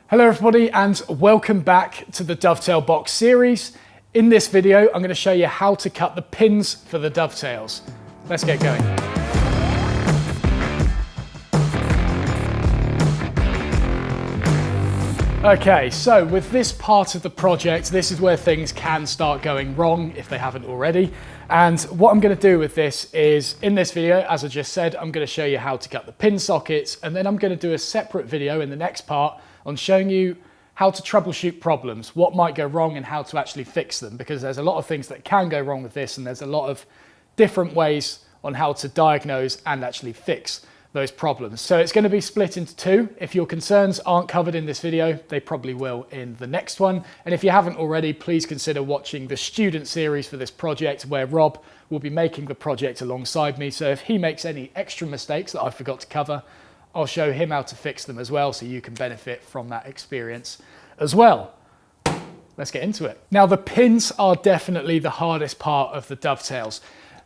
Hello everybody and welcome back to the Dovetail box series. In this video, I'm going to show you how to cut the pins for the dovetails. Let's get going. Okay, so with this part of the project, this is where things can start going wrong if they haven't already. And what I'm going to do with this is, in this video, as I just said, I'm going to show you how to cut the pin sockets, and then I'm going to do a separate video in the next part on showing you how to troubleshoot problems, what might go wrong and how to actually fix them, because there's a lot of things that can go wrong with this, and there's a lot of different ways on how to diagnose and actually fix those problems. So it's going to be split into two. If your concerns aren't covered in this video, they probably will in the next one. And if you haven't already, please consider watching the student series for this project, where Rob will be making the project alongside me. So if he makes any extra mistakes that I forgot to cover, I'll show him how to fix them as well, so you can benefit from that experience as well. Let's get into it. Now, the pins are definitely the hardest part of the dovetails.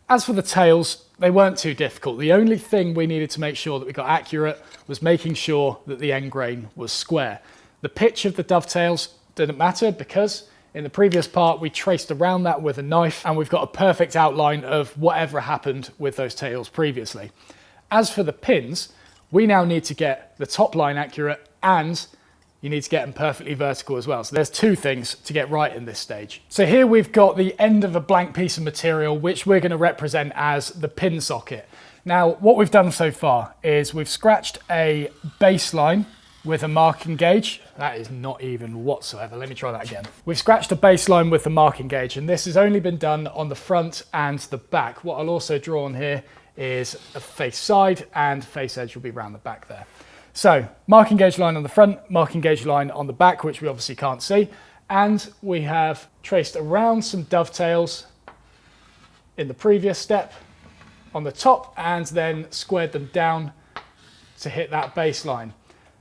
As for the tails, they weren't too difficult. The only thing we needed to make sure that we got accurate was making sure that the end grain was square. The pitch of the dovetails didn't matter because in the previous part we traced around that with a knife, and we've got a perfect outline of whatever happened with those tails previously. As for the pins, we now need to get the top line accurate, and you need to get them perfectly vertical as well. So there's two things to get right in this stage. So here we've got the end of a blank piece of material, which we're going to represent as the pin socket. Now, what we've done so far is we've scratched a baseline with a marking gauge. That is not even whatsoever. Let me try that again. We've scratched a baseline with the marking gauge, and this has only been done on the front and the back. What I'll also draw on here is a face side, and face edge will be around the back there. So marking gauge line on the front, marking gauge line on the back, which we obviously can't see. And we have traced around some dovetails in the previous step on the top, and then squared them down to hit that baseline.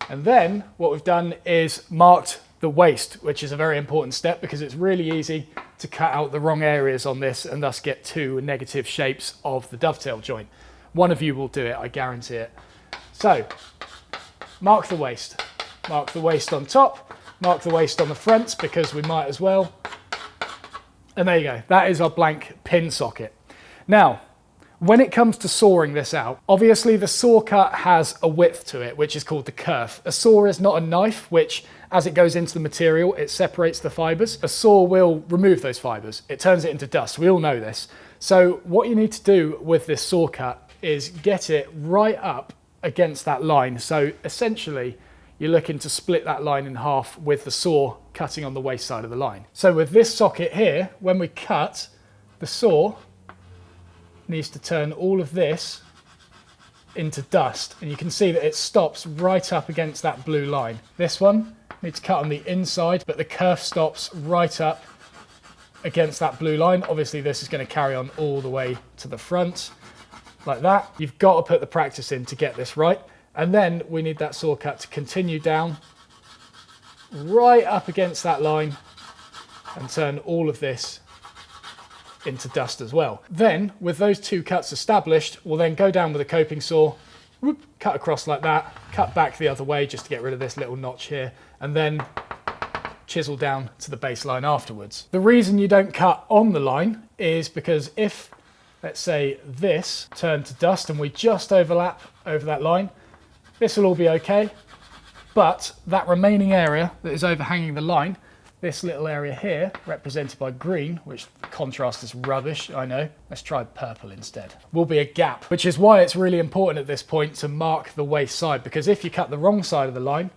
And then what we've done is marked the waist, which is a very important step because it's really easy to cut out the wrong areas on this and thus get two negative shapes of the dovetail joint. One of you will do it, I guarantee it. So mark the waist on top, mark the waist on the front because we might as well. And there you go, that is our blank pin socket. Now, when it comes to sawing this out, obviously the saw cut has a width to it, which is called the kerf. A saw is not a knife, which as it goes into the material, it separates the fibers. A saw will remove those fibers. It turns it into dust. We all know this. So what you need to do with this saw cut is get it right up against that line. So essentially, you're looking to split that line in half with the saw cutting on the waist side of the line. So with this socket here, when we cut, the saw needs to turn all of this into dust. And you can see that it stops right up against that blue line. This one needs to cut on the inside, but the kerf stops right up against that blue line. Obviously, this is going to carry on all the way to the front, like that. You've got to put the practice in to get this right. And then we need that saw cut to continue down right up against that line and turn all of this into dust as well. Then, with those two cuts established, we'll then go down with a coping saw, whoop, cut across like that, cut back the other way just to get rid of this little notch here, and then chisel down to the baseline afterwards. The reason you don't cut on the line is because if, let's say, this turned to dust and we just overlap over that line, this will all be okay, but that remaining area that is overhanging the line, this little area here, represented by green, which contrast is rubbish, I know. Let's try purple instead. Will be a gap, which is why it's really important at this point to mark the waist side, because if you cut the wrong side of the line,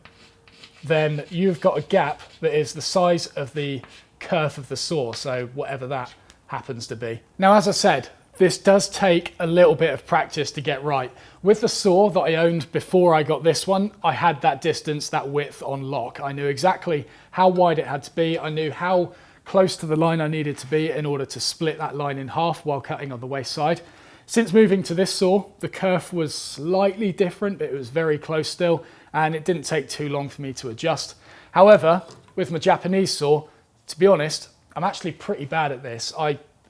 then you've got a gap that is the size of the kerf of the saw, so whatever that happens to be. Now, as I said, this does take a little bit of practice to get right. With the saw that I owned before I got this one, I had that distance, that width on lock. I knew exactly how wide it had to be. I knew how close to the line I needed to be in order to split that line in half while cutting on the waist side. Since moving to this saw, the kerf was slightly different, but it was very close still, and it didn't take too long for me to adjust. However, with my Japanese saw, to be honest, I'm actually pretty bad at this.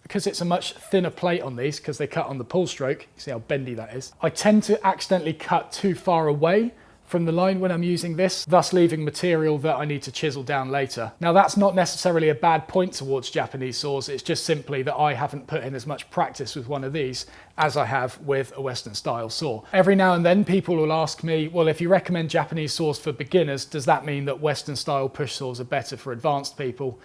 Because it's a much thinner plate on these, because they cut on the pull stroke, you see how bendy that is, I tend to accidentally cut too far away from the line when I'm using this, thus leaving material that I need to chisel down later. Now that's not necessarily a bad point towards Japanese saws, it's just simply that I haven't put in as much practice with one of these as I have with a Western style saw. Every now and then people will ask me, well, if you recommend Japanese saws for beginners, does that mean that Western style push saws are better for advanced people?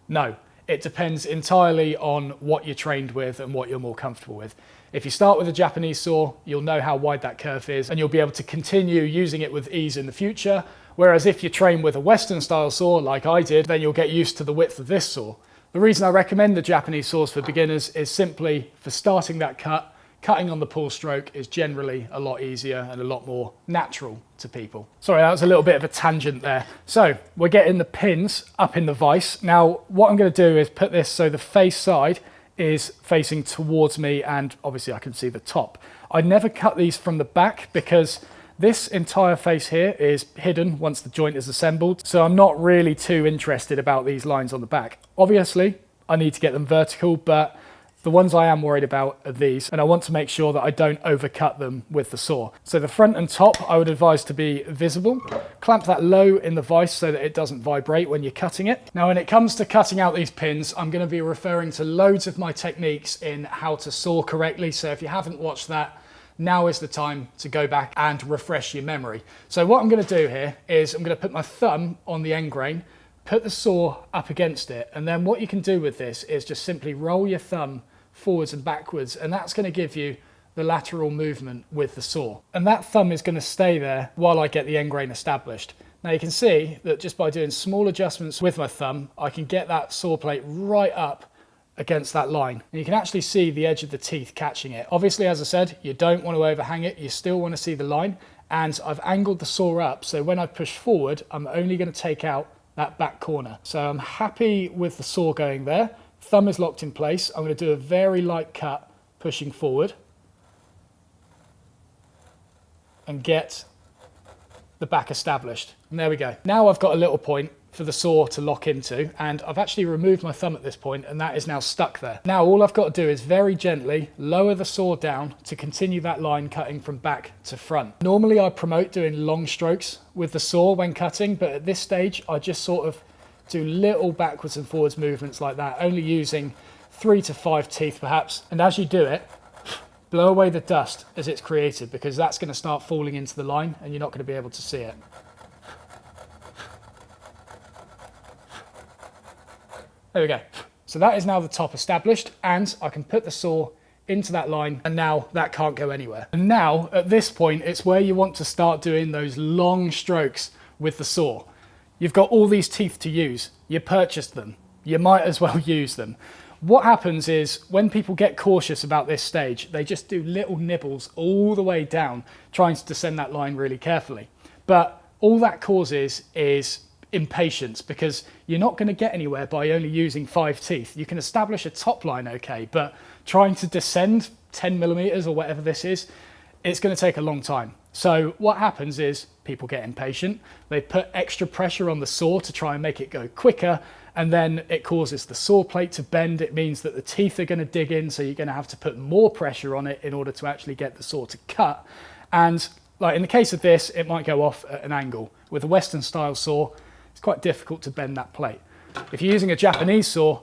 No, it depends entirely on what you're trained with and what you're more comfortable with. If you start with a Japanese saw, you'll know how wide that curve is and you'll be able to continue using it with ease in the future. Whereas if you train with a Western style saw like I did, then you'll get used to the width of this saw. The reason I recommend the Japanese saws for beginners is simply for starting that cut. Cutting on the pull stroke is generally a lot easier and a lot more natural to people. Sorry, that was a little bit of a tangent there. So we're getting the pins up in the vise. Now what I'm going to do is put this so the face side is facing towards me and obviously I can see the top. I never cut these from the back because this entire face here is hidden once the joint is assembled. So I'm not really too interested about these lines on the back. Obviously I need to get them vertical, but the ones I am worried about are these, and I want to make sure that I don't overcut them with the saw. So the front and top I would advise to be visible. Clamp that low in the vise so that it doesn't vibrate when you're cutting it. Now when it comes to cutting out these pins, I'm going to be referring to loads of my techniques in how to saw correctly. So if you haven't watched that, now is the time to go back and refresh your memory. So what I'm going to do here is I'm going to put my thumb on the end grain, put the saw up against it, and then what you can do with this is just simply roll your thumb forwards and backwards, and that's going to give you the lateral movement with the saw. And that thumb is going to stay there while I get the end grain established. Now you can see that just by doing small adjustments with my thumb, I can get that saw plate right up against that line. And you can actually see the edge of the teeth catching it. Obviously, as I said, you don't want to overhang it, you still want to see the line, and I've angled the saw up so when I push forward, I'm only going to take out that back corner. So I'm happy with the saw going there. Thumb is locked in place. I'm going to do a very light cut pushing forward and get the back established. And there we go. Now I've got a little point for the saw to lock into, and I've actually removed my thumb at this point and that is now stuck there. Now all I've got to do is very gently lower the saw down to continue that line cutting from back to front. Normally I promote doing long strokes with the saw when cutting, but at this stage I just sort of do little backwards and forwards movements like that, only using 3 to 5 teeth perhaps. And as you do it, blow away the dust as it's created, because that's going to start falling into the line and you're not going to be able to see it. There we go. So that is now the top established, and I can put the saw into that line, and now that can't go anywhere. And now at this point, it's where you want to start doing those long strokes with the saw. You've got all these teeth to use. You purchased them. You might as well use them. What happens is when people get cautious about this stage, they just do little nibbles all the way down, trying to descend that line really carefully. But all that causes is impatience, because you're not going to get anywhere by only using 5 teeth. You can establish a top line okay, but trying to descend 10 millimeters or whatever this is, it's going to take a long time. So what happens is people get impatient, they put extra pressure on the saw to try and make it go quicker, and then it causes the saw plate to bend. It means that the teeth are going to dig in, so you're going to have to put more pressure on it in order to actually get the saw to cut. And like in the case of this, it might go off at an angle. With a Western style saw, it's quite difficult to bend that plate. If you're using a Japanese saw,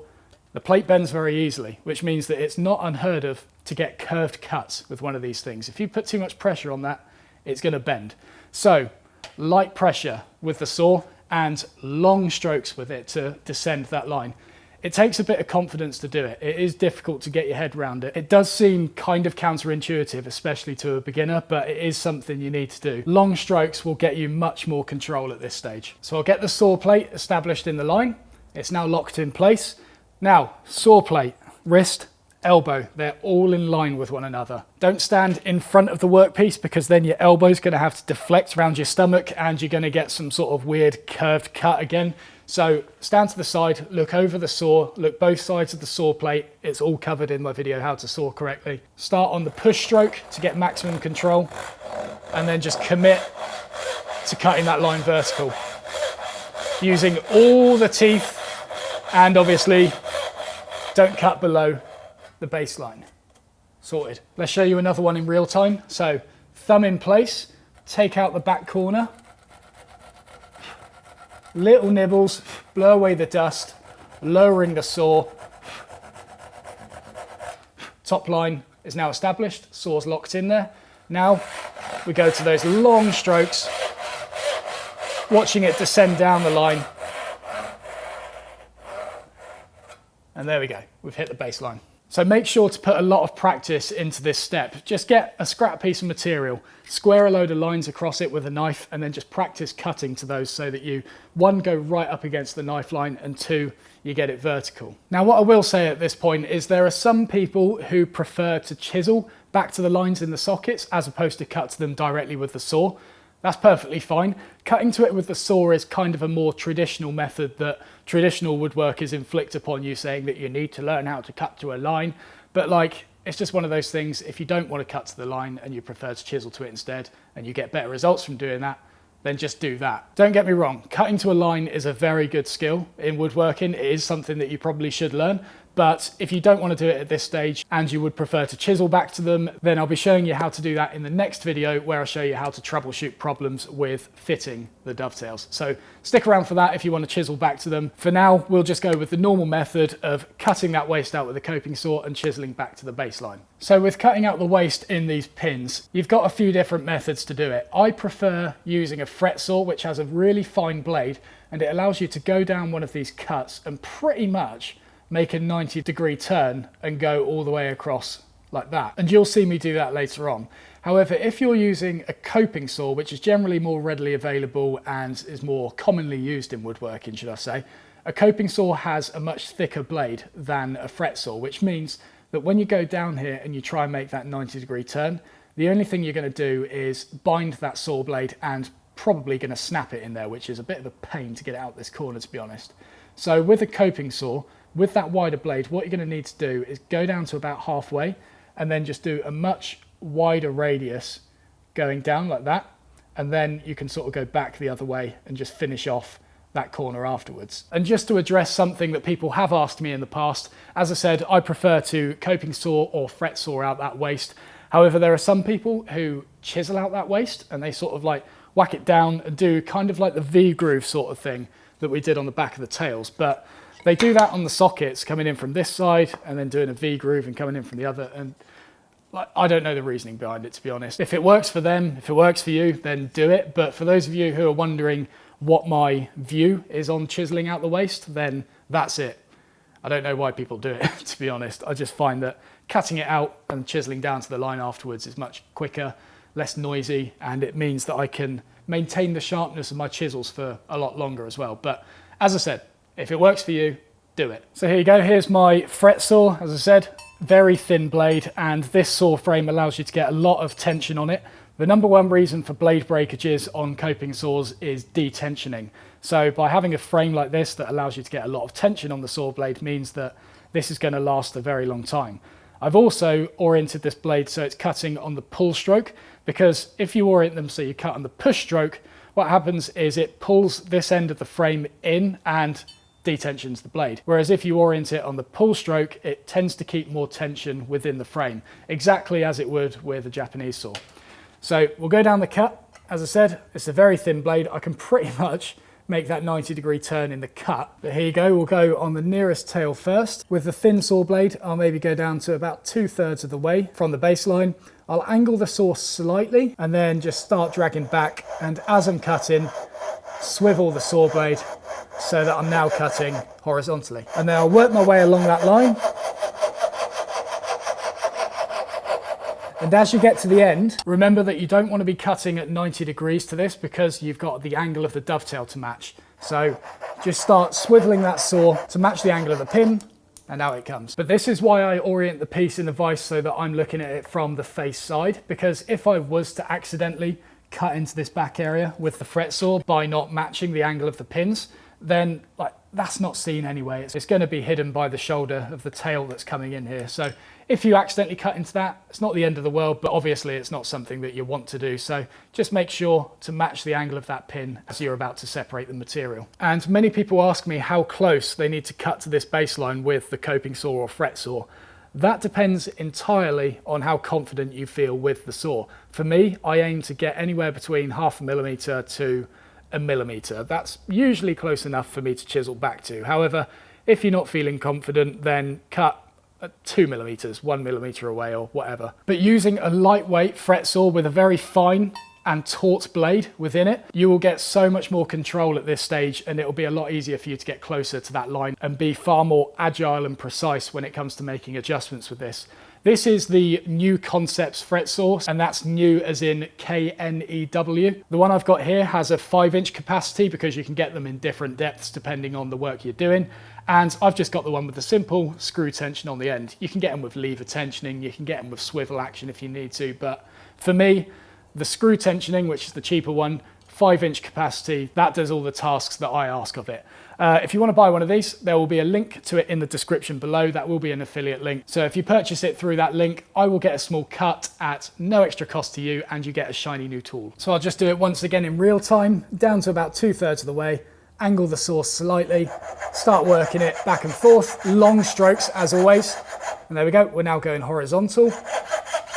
the plate bends very easily, which means that it's not unheard of to get curved cuts with one of these things. If you put too much pressure on that, it's going to bend. So light pressure with the saw and long strokes with it to descend that line. It takes a bit of confidence to do it. It is difficult to get your head around it. It does seem kind of counterintuitive, especially to a beginner, but it is something you need to do. Long strokes will get you much more control at this stage. So I'll get the saw plate established in the line. It's now locked in place. Now, saw plate, wrist, elbow, they're all in line with one another. Don't stand in front of the workpiece, because then your elbow's going to have to deflect around your stomach and you're going to get some sort of weird curved cut again. So stand to the side, look over the saw, look both sides of the saw plate. It's all covered in my video how to saw correctly. Start on the push stroke to get maximum control, and then just commit to cutting that line vertical. Using all the teeth, and obviously don't cut below the baseline. Sorted. Let's show you another one in real time. So thumb in place, take out the back corner. Little nibbles, blow away the dust, lowering the saw. Top line is now established, saw's locked in there. Now we go to those long strokes, watching it descend down the line. And there we go, we've hit the baseline. So make sure to put a lot of practice into this step. Just get a scrap piece of material, square a load of lines across it with a knife, and then just practice cutting to those so that you, one, go right up against the knife line, and two, you get it vertical. Now, what I will say at this point is there are some people who prefer to chisel back to the lines in the sockets as opposed to cut to them directly with the saw. That's perfectly fine. Cutting to it with the saw is kind of a more traditional method that traditional woodworkers inflict upon you, saying that you need to learn how to cut to a line. But like, it's just one of those things. If you don't want to cut to the line and you prefer to chisel to it instead, and you get better results from doing that, then just do that. Don't get me wrong, cutting to a line is a very good skill in woodworking. It is something that you probably should learn. But if you don't want to do it at this stage and you would prefer to chisel back to them, then I'll be showing you how to do that in the next video, where I'll show you how to troubleshoot problems with fitting the dovetails. So stick around for that if you want to chisel back to them. For now, we'll just go with the normal method of cutting that waste out with a coping saw and chiseling back to the baseline. So with cutting out the waste in these pins, you've got a few different methods to do it. I prefer using a fret saw, which has a really fine blade, and it allows you to go down one of these cuts and pretty much make a 90-degree turn and go all the way across like that. And you'll see me do that later on. However, if you're using a coping saw, which is generally more readily available and is more commonly used in woodworking, should I say, a coping saw has a much thicker blade than a fret saw, which means that when you go down here and you try and make that 90-degree turn, the only thing you're going to do is bind that saw blade and probably going to snap it in there, which is a bit of a pain to get it out this corner, to be honest. So with a coping saw, with that wider blade, what you're going to need to do is go down to about halfway and then just do a much wider radius going down like that. And then you can sort of go back the other way and just finish off that corner afterwards. And just to address something that people have asked me in the past, as I said, I prefer to coping saw or fret saw out that waste. However, there are some people who chisel out that waste and they sort of like whack it down and do kind of like the V groove sort of thing that we did on the back of the tails. But they do that on the sockets, coming in from this side and then doing a V groove and coming in from the other. And like, I don't know the reasoning behind it, to be honest. If it works for them, if it works for you, then do it. But for those of you who are wondering what my view is on chiseling out the waste, then that's it. I don't know why people do it, to be honest. I just find that cutting it out and chiseling down to the line afterwards is much quicker, less noisy, and it means that I can maintain the sharpness of my chisels for a lot longer as well. But as I said, if it works for you, do it. So here you go, here's my fret saw. As I said, very thin blade, and this saw frame allows you to get a lot of tension on it. The number one reason for blade breakages on coping saws is detensioning. So by having a frame like this that allows you to get a lot of tension on the saw blade means that this is going to last a very long time. I've also oriented this blade so it's cutting on the pull stroke, because if you orient them so you cut on the push stroke, what happens is it pulls this end of the frame in and detensions the blade. Whereas if you orient it on the pull stroke, it tends to keep more tension within the frame, exactly as it would with a Japanese saw. So we'll go down the cut. As I said, it's a very thin blade. I can pretty much make that 90-degree turn in the cut. But here you go, we'll go on the nearest tail first. With the thin saw blade, I'll maybe go down to about 2/3 of the way from the baseline. I'll angle the saw slightly and then just start dragging back. And as I'm cutting, swivel the saw blade so that I'm now cutting horizontally. And then I'll work my way along that line. And as you get to the end, remember that you don't want to be cutting at 90 degrees to this, because you've got the angle of the dovetail to match. So just start swiveling that saw to match the angle of the pin, and out it comes. But this is why I orient the piece in the vise so that I'm looking at it from the face side, because if I was to accidentally cut into this back area with the fret saw by not matching the angle of the pins, then like that's not seen anyway. It's going to be hidden by the shoulder of the tail that's coming in here. So if you accidentally cut into that, it's not the end of the world, but obviously it's not something that you want to do. So just make sure to match the angle of that pin as you're about to separate the material. And many people ask me how close they need to cut to this baseline with the coping saw or fret saw. That depends entirely on how confident you feel with the saw. For me, I aim to get anywhere between 0.5 millimeter to 1 millimeter. That's usually close enough for me to chisel back to. However, if you're not feeling confident, then cut at 2 millimeters, 1 millimeter away or whatever. But using a lightweight fret saw with a very fine and taut blade within it, you will get so much more control at this stage, and it'll be a lot easier for you to get closer to that line and be far more agile and precise when it comes to making adjustments with this. This is the New Concepts fret saw, and that's new as in K-N-E-W. The one I've got here has a 5-inch capacity because you can get them in different depths depending on the work you're doing. And I've just got the one with the simple screw tension on the end. You can get them with lever tensioning, you can get them with swivel action if you need to, but for me, the screw tensioning, which is the cheaper one, 5-inch capacity, that does all the tasks that I ask of it. If you want to buy one of these, there will be a link to it in the description below. That will be an affiliate link. So if you purchase it through that link, I will get a small cut at no extra cost to you, and you get a shiny new tool. So I'll just do it once again in real time, down to about 2/3 of the way, angle the saw slightly, start working it back and forth, long strokes as always. And there we go, we're now going horizontal.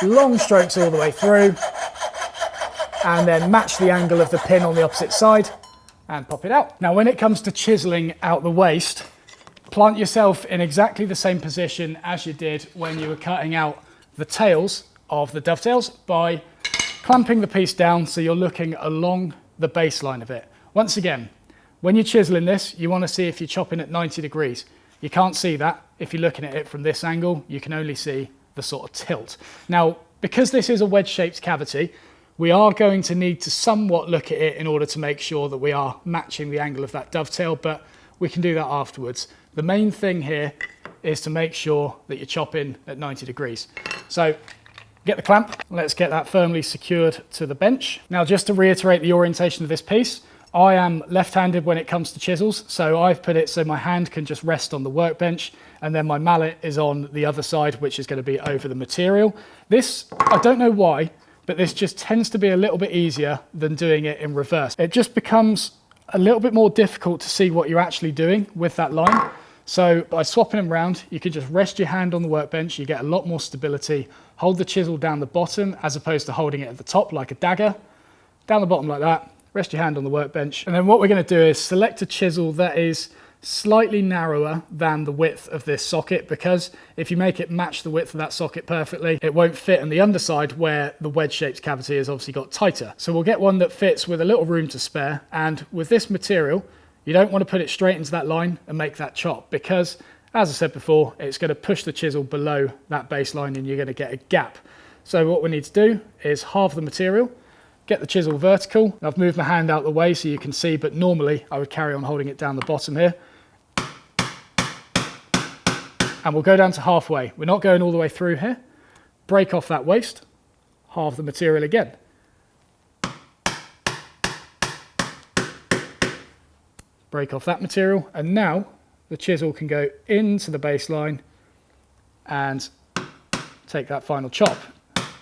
Long strokes all the way through, and then match the angle of the pin on the opposite side and pop it out. Now, when it comes to chiseling out the waste, plant yourself in exactly the same position as you did when you were cutting out the tails of the dovetails by clamping the piece down so you're looking along the baseline of it. Once again, when you're chiseling this, you want to see if you're chopping at 90 degrees. You can't see that. If you're looking at it from this angle, you can only see the sort of tilt. Now, because this is a wedge-shaped cavity, we are going to need to somewhat look at it in order to make sure that we are matching the angle of that dovetail, but we can do that afterwards. The main thing here is to make sure that you're chopping at 90 degrees. So get the clamp, let's get that firmly secured to the bench. Now, just to reiterate the orientation of this piece, I am left-handed when it comes to chisels, so I've put it so my hand can just rest on the workbench, and then my mallet is on the other side, which is going to be over the material. This, I don't know why, but this just tends to be a little bit easier than doing it in reverse. It just becomes a little bit more difficult to see what you're actually doing with that line. So by swapping them around, you can just rest your hand on the workbench, you get a lot more stability, hold the chisel down the bottom as opposed to holding it at the top like a dagger, down the bottom like that, rest your hand on the workbench. And then what we're going to do is select a chisel that is slightly narrower than the width of this socket, because if you make it match the width of that socket perfectly, it won't fit on the underside where the wedge-shaped cavity has obviously got tighter. So we'll get one that fits with a little room to spare, and with this material, you don't want to put it straight into that line and make that chop, because, as I said before, it's going to push the chisel below that baseline and you're going to get a gap. So what we need to do is halve the material, get the chisel vertical. I've moved my hand out the way so you can see, but normally I would carry on holding it down the bottom here. And we'll go down to halfway. We're not going all the way through here. Break off that waste, halve the material again. Break off that material, and now the chisel can go into the baseline and take that final chop,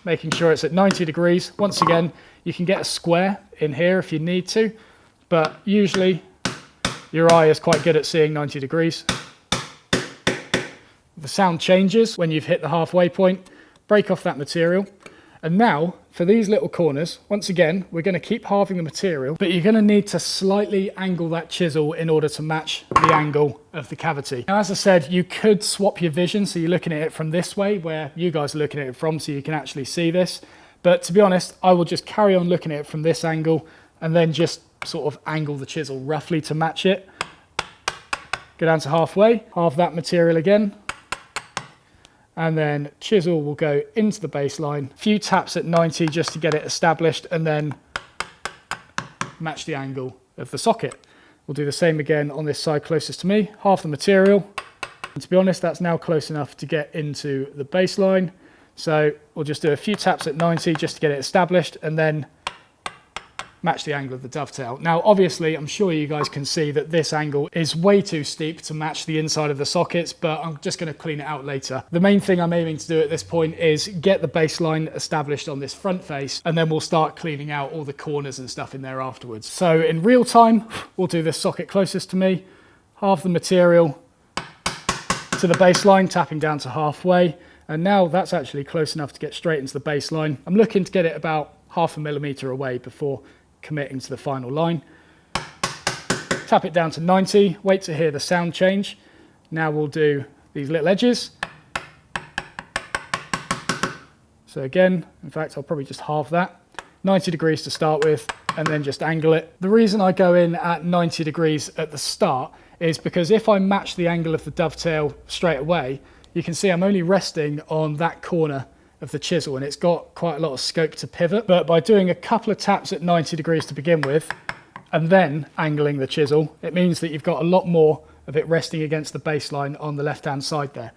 making sure it's at 90 degrees. Once again, you can get a square in here if you need to, but usually your eye is quite good at seeing 90 degrees. The sound changes when you've hit the halfway point. Break off that material. And now, for these little corners, once again, we're going to keep halving the material, but you're going to need to slightly angle that chisel in order to match the angle of the cavity. Now, as I said, you could swap your vision, so you're looking at it from this way, where you guys are looking at it from, so you can actually see this. But to be honest, I will just carry on looking at it from this angle, and then just sort of angle the chisel roughly to match it. Go down to halfway, halve that material again, and then chisel will go into the baseline. A few taps at 90 just to get it established, and then match the angle of the socket. We'll do the same again on this side closest to me, half the material. And to be honest, that's now close enough to get into the baseline. So we'll just do a few taps at 90 just to get it established, and then match the angle of the dovetail. Now, obviously, I'm sure you guys can see that this angle is way too steep to match the inside of the sockets, but I'm just going to clean it out later. The main thing I'm aiming to do at this point is get the baseline established on this front face, and then we'll start cleaning out all the corners and stuff in there afterwards. So in real time, we'll do this socket closest to me, halve the material to the baseline, tapping down to halfway. And now that's actually close enough to get straight into the baseline. I'm looking to get it about 0.5 millimeter away before committing to the final line. Tap it down to 90, wait to hear the sound change. Now we'll do these little edges. So again, in fact, I'll probably just halve that. 90 degrees to start with, and then just angle it. The reason I go in at 90 degrees at the start is because if I match the angle of the dovetail straight away, you can see I'm only resting on that corner of the chisel, and it's got quite a lot of scope to pivot. But by doing a couple of taps at 90 degrees to begin with, and then angling the chisel, it means that you've got a lot more of it resting against the baseline on the left-hand side there.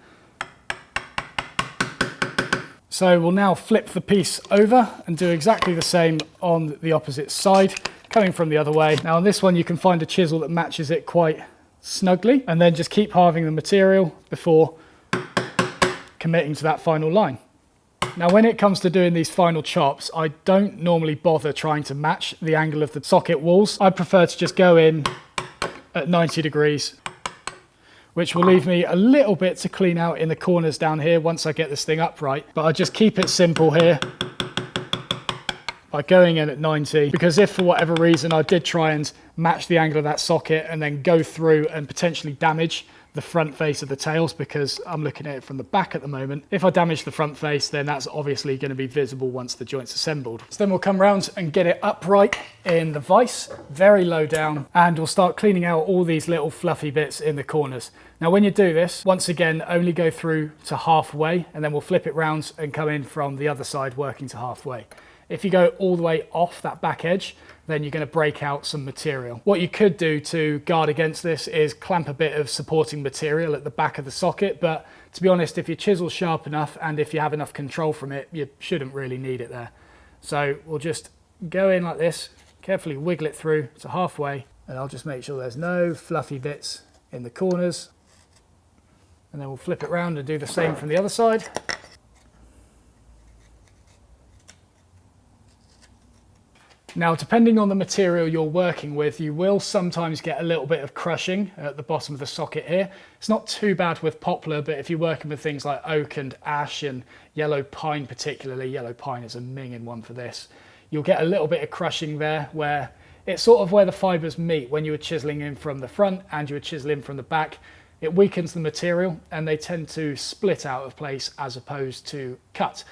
So we'll now flip the piece over and do exactly the same on the opposite side, coming from the other way. Now on this one, you can find a chisel that matches it quite snugly, and then just keep halving the material before committing to that final line. Now when it comes to doing these final chops, I don't normally bother trying to match the angle of the socket walls. I prefer to just go in at 90 degrees, which will leave me a little bit to clean out in the corners down here once I get this thing upright. But I just keep it simple here by going in at 90, because if for whatever reason I did try and match the angle of that socket and then go through and potentially damage the front face of the tails, because I'm looking at it from the back at the moment. If I damage the front face, then that's obviously going to be visible once the joint's assembled. So then we'll come around and get it upright in the vise, very low down, and we'll start cleaning out all these little fluffy bits in the corners. Now when you do this, once again, only go through to halfway, and then we'll flip it round and come in from the other side, working to halfway. If you go all the way off that back edge, then you're going to break out some material. What you could do to guard against this is clamp a bit of supporting material at the back of the socket, but to be honest, if your chisel's sharp enough and if you have enough control from it, you shouldn't really need it there. So we'll just go in like this, carefully wiggle it through to halfway, and I'll just make sure there's no fluffy bits in the corners. And then we'll flip it around and do the same from the other side. Now, depending on the material you're working with, you will sometimes get a little bit of crushing at the bottom of the socket here. It's not too bad with poplar, but if you're working with things like oak and ash and yellow pine particularly, yellow pine is a minging one for this, you'll get a little bit of crushing there where it's sort of where the fibres meet when you were chiseling in from the front and you were chiseling from the back. It weakens the material and they tend to split out of place as opposed to cut.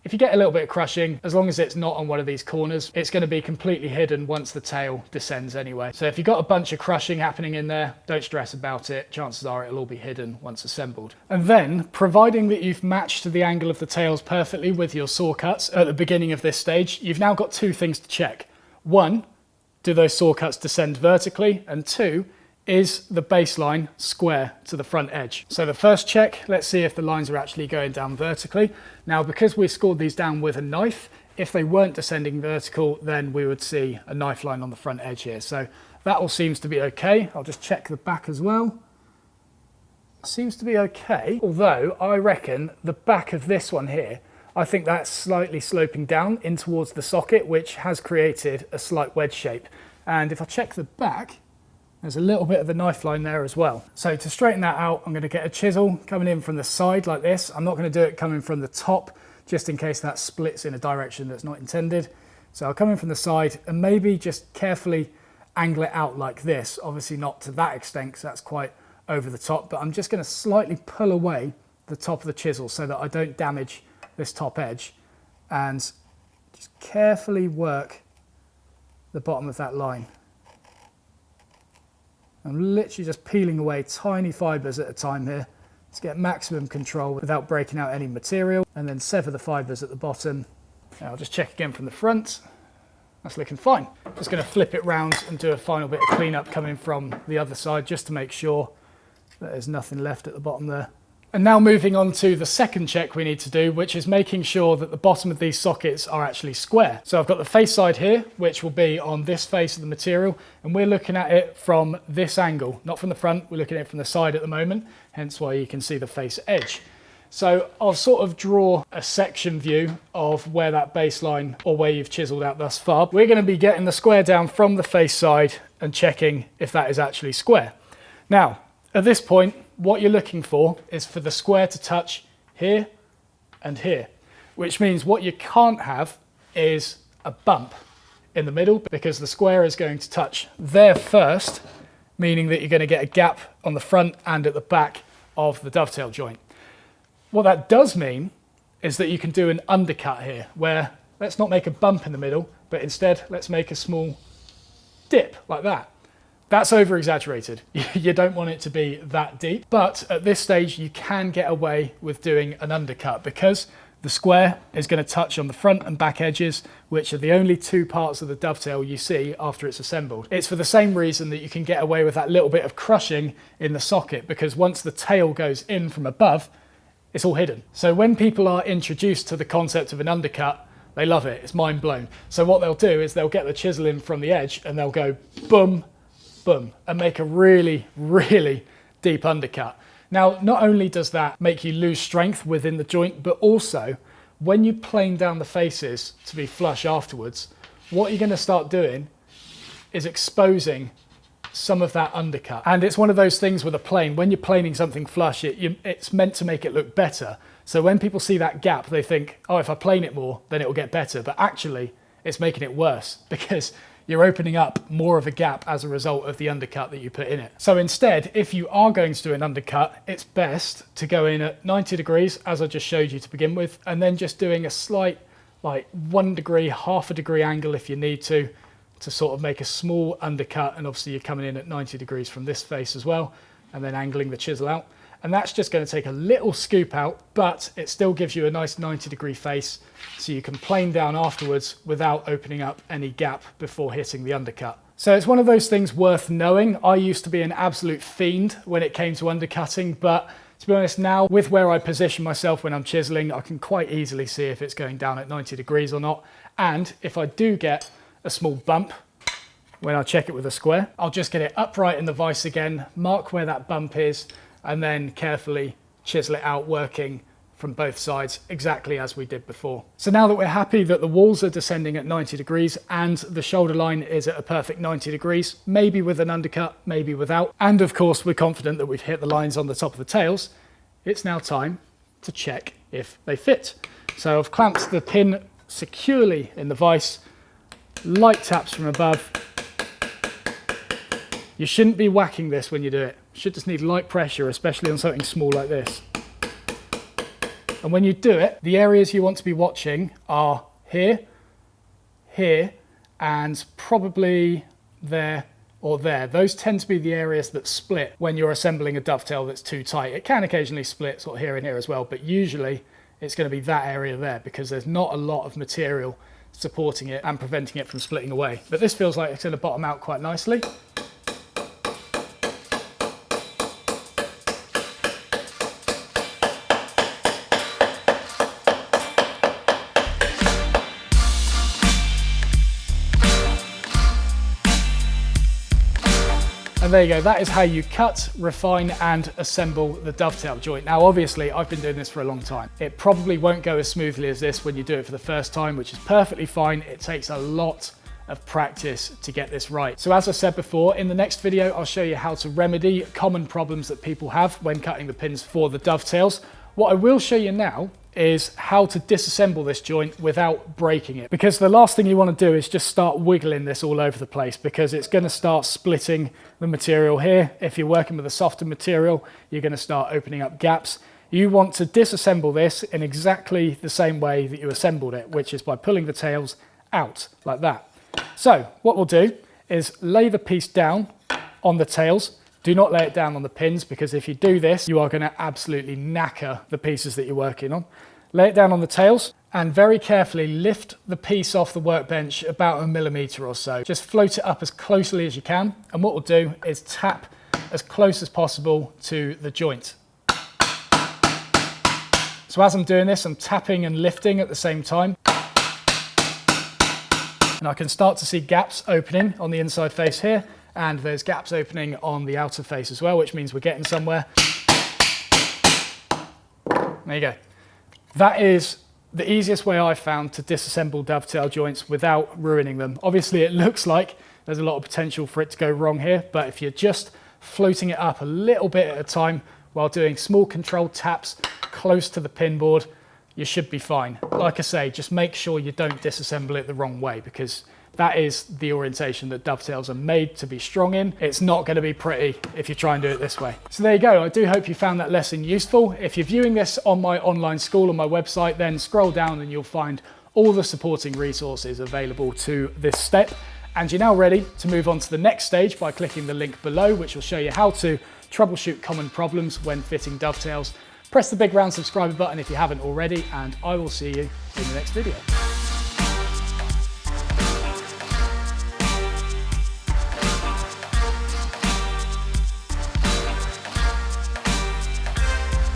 If you get a little bit of crushing, as long as it's not on one of these corners, it's going to be completely hidden once the tail descends anyway. So if you've got a bunch of crushing happening in there, don't stress about it. Chances are it'll all be hidden once assembled. And then, providing that you've matched the angle of the tails perfectly with your saw cuts at the beginning of this stage, you've now got two things to check. One, do those saw cuts descend vertically? And two, is the baseline square to the front edge? So the first check, let's see if the lines are actually going down vertically. Now, because we scored these down with a knife, if they weren't descending vertical, then we would see a knife line on the front edge here. So that all seems to be okay. I'll just check the back as well. Seems to be okay, although I reckon the back of this one here, I think that's slightly sloping down in towards the socket, which has created a slight wedge shape. And if I check the back, there's a little bit of a knife line there as well. So to straighten that out, I'm going to get a chisel coming in from the side like this. I'm not going to do it coming from the top, just in case that splits in a direction that's not intended. So I'll come in from the side and maybe just carefully angle it out like this. Obviously not to that extent, because that's quite over the top, but I'm just going to slightly pull away the top of the chisel so that I don't damage this top edge, and just carefully work the bottom of that line. I'm literally just peeling away tiny fibres at a time here to get maximum control without breaking out any material, and then sever the fibres at the bottom. Now I'll just check again from the front. That's looking fine. Just going to flip it round and do a final bit of cleanup coming from the other side just to make sure that there's nothing left at the bottom there. And now moving on to the second check we need to do, which is making sure that the bottom of these sockets are actually square. So I've got the face side here, which will be on this face of the material, and we're looking at it from this angle, not from the front, we're looking at it from the side at the moment, hence why you can see the face edge. So I'll sort of draw a section view of where that baseline, or where you've chiseled out thus far. We're going to be getting the square down from the face side and checking if that is actually square. Now, at this point, what you're looking for is for the square to touch here and here, which means what you can't have is a bump in the middle, because the square is going to touch there first, meaning that you're going to get a gap on the front and at the back of the dovetail joint. What that does mean is that you can do an undercut here, where let's not make a bump in the middle, but instead let's make a small dip like that. That's over exaggerated. You don't want it to be that deep, but at this stage you can get away with doing an undercut because the square is going to touch on the front and back edges, which are the only two parts of the dovetail you see after it's assembled. It's for the same reason that you can get away with that little bit of crushing in the socket, because once the tail goes in from above, it's all hidden. So when people are introduced to the concept of an undercut, they love it. It's mind blown. So what they'll do is they'll get the chisel in from the edge and they'll go boom, boom, and make a really, really deep undercut. Now, not only does that make you lose strength within the joint, but also when you plane down the faces to be flush afterwards, what you're going to start doing is exposing some of that undercut. And it's one of those things with a plane, when you're planing something flush, it's meant to make it look better. So when people see that gap, they think, oh, if I plane it more, then it'll get better. But actually, it's making it worse because you're opening up more of a gap as a result of the undercut that you put in it. So instead, if you are going to do an undercut, it's best to go in at 90 degrees, as I just showed you to begin with, and then just doing a slight, like 1 degree, half a degree angle if you need to sort of make a small undercut. And obviously you're coming in at 90 degrees from this face as well, and then angling the chisel out. And that's just going to take a little scoop out, but it still gives you a nice 90-degree face, so you can plane down afterwards without opening up any gap before hitting the undercut. So it's one of those things worth knowing. I used to be an absolute fiend when it came to undercutting, but to be honest now, with where I position myself when I'm chiseling, I can quite easily see if it's going down at 90 degrees or not. And if I do get a small bump when I check it with a square, I'll just get it upright in the vise again, mark where that bump is, and then carefully chisel it out, working from both sides exactly as we did before. So now that we're happy that the walls are descending at 90 degrees and the shoulder line is at a perfect 90 degrees, maybe with an undercut, maybe without, and of course we're confident that we've hit the lines on the top of the tails, it's now time to check if they fit. So I've clamped the pin securely in the vise, light taps from above. You shouldn't be whacking this when you do it. You should just need light pressure, especially on something small like this. And when you do it, the areas you want to be watching are here, here, and probably there or there. Those tend to be the areas that split when you're assembling a dovetail that's too tight. It can occasionally split sort of here and here as well, but usually it's going to be that area there because there's not a lot of material supporting it and preventing it from splitting away. But this feels like it's going to bottom out quite nicely. And there you go, that is how you cut, refine and assemble the dovetail joint. Now obviously I've been doing this for a long time. It probably won't go as smoothly as this when you do it for the first time, which is perfectly fine. It takes a lot of practice to get this right. So as I said before, in the next video I'll show you how to remedy common problems that people have when cutting the pins for the dovetails. What I will show you now is how to disassemble this joint without breaking it, because the last thing you want to do is just start wiggling this all over the place, because it's going to start splitting the material here. If you're working with a softer material, you're going to start opening up gaps. You want to disassemble this in exactly the same way that you assembled it, which is by pulling the tails out like that. So what we'll do is lay the piece down on the tails. Do not lay it down on the pins, because if you do this, you are going to absolutely knacker the pieces that you're working on. Lay it down on the tails and very carefully lift the piece off the workbench about 1 millimeter or so. Just float it up as closely as you can. And what we'll do is tap as close as possible to the joint. So as I'm doing this, I'm tapping and lifting at the same time. And I can start to see gaps opening on the inside face here. And there's gaps opening on the outer face as well, which means we're getting somewhere. There you go. That is the easiest way I've found to disassemble dovetail joints without ruining them. Obviously it looks like there's a lot of potential for it to go wrong here, but if you're just floating it up a little bit at a time while doing small controlled taps close to the pin board, you should be fine. Like I say, just make sure you don't disassemble it the wrong way, because that is the orientation that dovetails are made to be strong in. It's not going to be pretty if you try and do it this way. So there you go. I do hope you found that lesson useful. If you're viewing this on my online school on my website, then scroll down and you'll find all the supporting resources available to this step. And you're now ready to move on to the next stage by clicking the link below, which will show you how to troubleshoot common problems when fitting dovetails. Press the big round subscribe button if you haven't already, and I will see you in the next video.